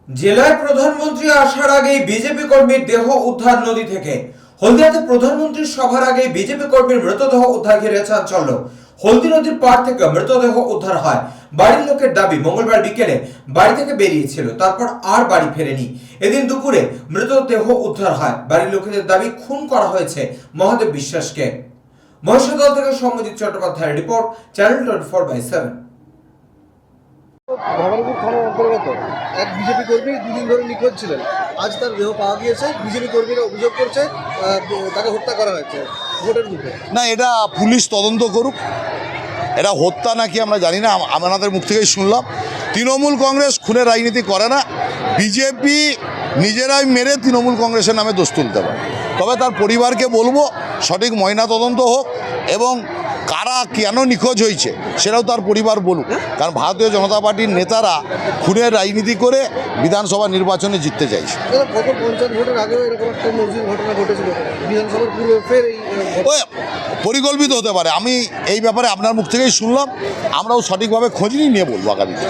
জেলায় প্রধানমন্ত্রী আসার আগেই বিজেপি কর্মীর দেহ উদ্ধার নদী থেকে। হলদিয়াতে প্রধানমন্ত্রীর সভার আগেই বিজেপি কর্মীর মৃতদেহ উদ্ধার ঘিরে চাঞ্চল্য। হলদি নদীর পাড় থেকে মৃতদেহ উদ্ধার হয়। বাড়ির লোকের দাবি মঙ্গলবার বিকেলে বাড়ি থেকে বেরিয়েছিল, তারপর আর বাড়ি ফেরেনি। এদিন দুপুরে মৃতদেহ উদ্ধার হয়। বাড়ির লোকেদের দাবি খুন করা হয়েছে মহাদেব বিশ্বাসকে। মহিষাদল থেকে সৌম্যজিৎ চট্টোপাধ্যায়ের রিপোর্ট, চ্যানেল 24/7। ভবানীপুর থানার অন্তর্গত এক বিজেপি কর্মী দুদিন ধরে নিখোঁজ ছিলেন। আজ তার দেহ পাওয়া গিয়েছে। বিজেপি কর্মীরা অভিযোগ করছে তাকে হত্যা করা হয়েছে ভোটের মুখে। না, এটা পুলিশ তদন্ত করুক। এটা হত্যা নাকি আমরা জানি না, আমাদের মুখ থেকেই শুনলাম। তৃণমূল কংগ্রেস খুনের রাজনীতি করে না। বিজেপি নিজেরাই মেরে তৃণমূল কংগ্রেসের নামে দোষ তুলতে পারে। তবে তার পরিবারকে বলবো সঠিক ময়না তদন্ত হোক এবং কারা কেন নিখোঁজ হয়েছে সেটাও তার পরিবার বলুক। কারণ ভারতীয় জনতা পার্টির নেতারা খুনের রাজনীতি করে বিধানসভা নির্বাচনে জিততে চাইছে। গত পঞ্চায়েত ভোটের আগেও এরকম একটা নজির ঘটনা ঘটেছিল, বিধানসভার পূর্বে ফের ওই পরিকল্পিত হতে পারে। আমি এই ব্যাপারে আপনার মুখ থেকেই শুনলাম। আমরাও সঠিকভাবে খোঁজ নিয়ে বলবো আগামীতে।